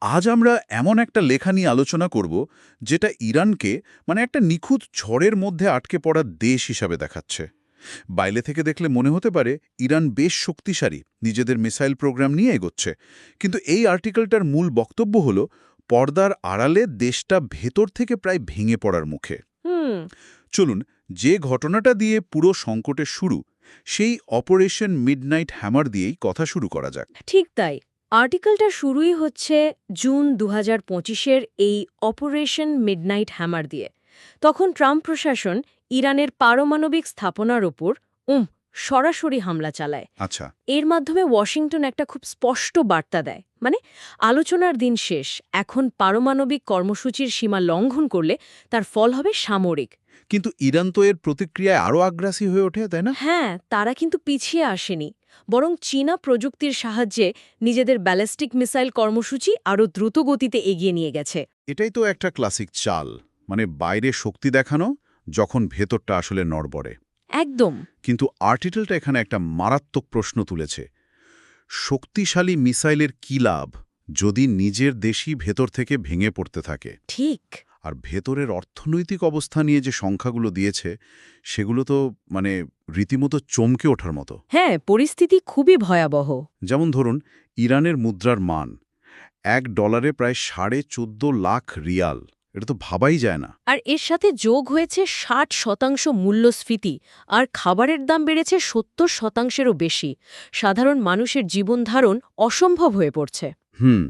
আজ আমরা এমন একটা লেখা নিয়ে আলোচনা করব যেটা ইরানকে একটা নিখুঁত ঝড়ের মধ্যে আটকে পড়া দেশ হিসাবে দেখাচ্ছে। বাইরে থেকে দেখলে মনে হতে পারে ইরান বেশ শক্তিশালী, নিজেদের মিসাইল প্রোগ্রাম নিয়ে এগোচ্ছে। কিন্তু এই আর্টিকেলটার মূল বক্তব্য হলো পর্দার আড়ালে দেশটা ভেতর থেকে প্রায় ভেঙে পড়ার মুখে। হুম। চলুন, যে ঘটনাটা দিয়ে পুরো সংকটের শুরু, সেই অপারেশন মিডনাইট হ্যামার দিয়েই কথা শুরু করা যাক। ঠিক তাই। আর্টিকেলটা শুরুই হচ্ছে জুন ২০২৫-এর এই অপারেশন মিডনাইট হ্যামার দিয়ে। তখন ট্রাম্প প্রশাসন ইরানের পারমাণবিক স্থাপনার ওপর সরাসরি হামলা চালায়। আচ্ছা। এর মাধ্যমে ওয়াশিংটন একটা খুব স্পষ্ট বার্তা দেয়, মানে আলোচনার দিন শেষ, এখন পারমাণবিক কর্মসূচির সীমা লঙ্ঘন করলে তার ফল হবে সামরিক। কিন্তু ইরান তো এর প্রতিক্রিয়ায় আরও আগ্রাসী হয়ে ওঠে, তাই না? হ্যাঁ, তারা কিন্তু পিছিয়ে আসেনি, বরং চীনা প্রযুক্তির সাহায্যে নিজেদের ব্যালিস্টিক মিসাইল কর্মসূচি আরও দ্রুত গতিতে এগিয়ে নিয়ে গেছে। এটাই তো একটা ক্লাসিক চাল, বাইরে শক্তি দেখানো, যখন ভেতরটা আসলে নড়বড়ে। একদম। কিন্তু আর্টিকেলটা এখানে একটা মারাত্মক প্রশ্ন তুলেছে। শক্তিশালী মিসাইলের কী লাভ যদি নিজের দেশই ভেতর থেকে ভেঙে পড়তে থাকে? ঠিক। আর ভেতরের অর্থনৈতিক অবস্থা নিয়ে যে সংখ্যাগুলো দিয়েছে, সেগুলো তো রীতিমতো চমকে ওঠার মতো। হ্যাঁ, পরিস্থিতি খুবই ভয়াবহ। যেমন ধরুন, ইরানের মুদ্রার মান $1 প্রায় 14.5 লাখ রিয়াল। এটা তো ভাবাই যায় না। আর এর সাথে যোগ হয়েছে ৬০% মূল্যস্ফীতি, আর খাবারের দাম বেড়েছে ৭০%-এরও বেশি। সাধারণ মানুষের জীবনধারণ অসম্ভব হয়ে পড়ছে। হুম।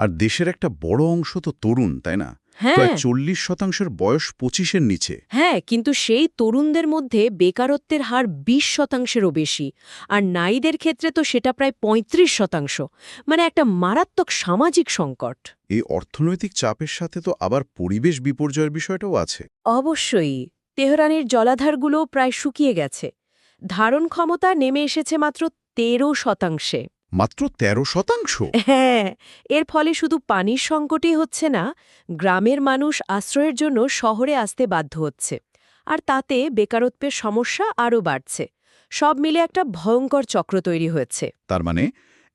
আর দেশের একটা বড় অংশ তো তরুণ, তাই না? প্রায় হ্যাঁ। 40% বয়স 25-এর নিচে। হ্যাঁ, কিন্তু সেই তরুণদের মধ্যে বেকারত্বের হার ২০%-এরও বেশি, আর নারীদের ক্ষেত্রে তো সেটা প্রায় ৩৫%। মানে একটা মারাত্মক সামাজিক সংকট। এই অর্থনৈতিক চাপের সাথে তো আবার পরিবেশ বিপর্যয়ের বিষয়টাও আছে। অবশ্যই। তেহরানের জলাধারগুলোও প্রায় শুকিয়ে গেছে। ধারণ ক্ষমতা নেমে এসেছে মাত্র ১৩%। মাত্র 13%? হ্যাঁ, এর ফলে শুধু পানির সংকটই হচ্ছে না, গ্রামের মানুষ আশ্রয়ের জন্য শহরে আসতে বাধ্য হচ্ছে। আর তাতে বেকারত্বের সমস্যা আরও বাড়ছে। সব মিলে একটা ভয়ঙ্কর চক্র তৈরি হয়েছে। তার মানে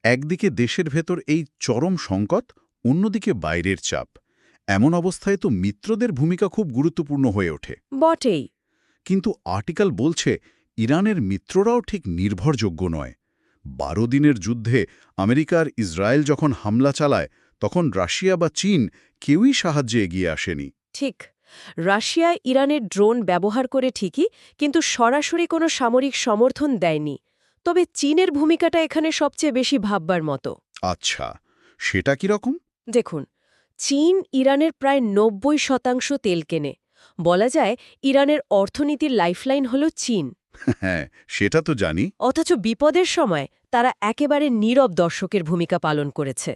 একদিকে দেশের ভেতর এই চরম সংকট, অন্যদিকে বাইরের চাপ। এমন অবস্থায় তো মিত্রদের ভূমিকা খুব গুরুত্বপূর্ণ হয়ে ওঠে। বটেই। কিন্তু আর্টিকেল বলছে ইরানের মিত্ররাও ঠিক নির্ভরযোগ্য নয়। ১২ দিনের যুদ্ধে আমেরিকা আর ইসরায়েল যখন হামলা চালায়, তখন রাশিয়া বা চীন কেউই সাহায্যে এগিয়ে আসেনি। ঠিক। রাশিয়া ইরানের ড্রোন ব্যবহার করে ঠিকই, কিন্তু সরাসরি কোনো সামরিক সমর্থন দেয়নি। তবে চীনের ভূমিকাটা এখানে সবচেয়ে বেশি ভাববার মতো। আচ্ছা, সেটা কিরকম? দেখুন, চীন ইরানের প্রায় ৯০% তেল কেনে। বলা যায় ইরানের অর্থনীতির লাইফলাইন হল চীন। হ্যাঁ, সেটা তো জানি। অথচ বিপদের সময় তারা একেবারে নীরব দর্শকের ভূমিকা পালন করেছে।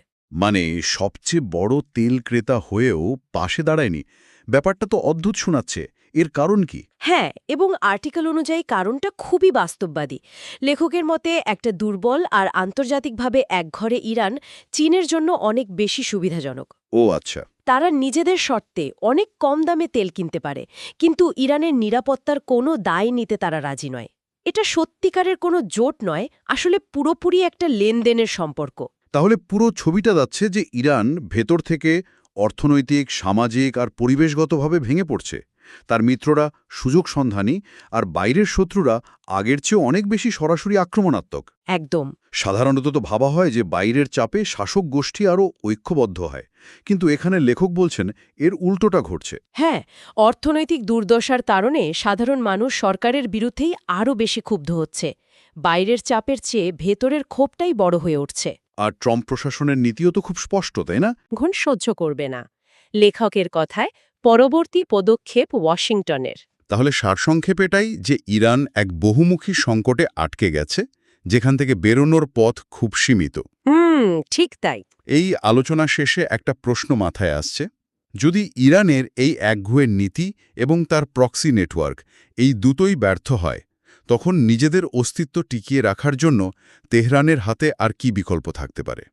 সবচেয়ে বড় তেল ক্রেতা হয়েও পাশে দাঁড়ায়নি। ব্যাপারটা তো অদ্ভুত শোনাচ্ছে। এর কারণ কি? হ্যাঁ, এবং আর্টিকেল অনুযায়ী কারণটা খুবই বাস্তববাদী। লেখকের মতে একটা দুর্বল আর আন্তর্জাতিকভাবে একঘরে ইরান চীনের জন্য অনেক বেশি সুবিধাজনক। ও আচ্ছা। তারা নিজেদের শর্তে অনেক কম দামে তেল কিনতে পারে, কিন্তু ইরানের নিরাপত্তার কোনো দায় নিতে তারা রাজি নয়। এটা সত্যিকারের কোনো জোট নয়, আসলে পুরোপুরি একটা লেনদেনের সম্পর্ক। তাহলে পুরো ছবিটা যাচ্ছে যে ইরান ভেতর থেকে অর্থনৈতিক, সামাজিক আর পরিবেশগতভাবে ভেঙে পড়ছে। তার মিত্ররা সুযোগ সন্ধানী, আর বাইরের শত্রুরা আগের চেয়ে অনেক বেশি সরাসরি আক্রমণাত্মক। একদম। সাধারণত তো ভাবা হয় যে বাইরের চাপে শাসক গোষ্ঠী আরও ঐক্যবদ্ধ হয়, কিন্তু এখানে লেখক বলছেন এর উল্টোটা ঘটছে। হ্যাঁ, অর্থনৈতিক দুর্দশার কারণে সাধারণ মানুষ সরকারের বিরুদ্ধেই আরও বেশি ক্ষুব্ধ হচ্ছে। বাইরের চাপের চেয়ে ভেতরের ক্ষোভটাই বড় হয়ে উঠছে। আর ট্রাম্প প্রশাসনের নীতিও তো খুব স্পষ্ট, তাই না? ঘন সহ্য করবে না। লেখকের কথায় পরবর্তী পদক্ষেপ ওয়াশিংটনের। তাহলে সারসংক্ষেপ এটাই যে ইরান এক বহুমুখী সংকটে আটকে গেছে, যেখান থেকে বেরোনোর পথ খুব সীমিত। ঠিক তাই। এই আলোচনা শেষে একটা প্রশ্ন মাথায় আসছে। যদি ইরানের এই একগুঁয়ে নীতি এবং তার প্রক্সি নেটওয়ার্ক, এই দুটোই ব্যর্থ হয়, তখন নিজেদের অস্তিত্ব টিকিয়ে রাখার জন্য তেহরানের হাতে আর কি বিকল্প থাকতে পারে?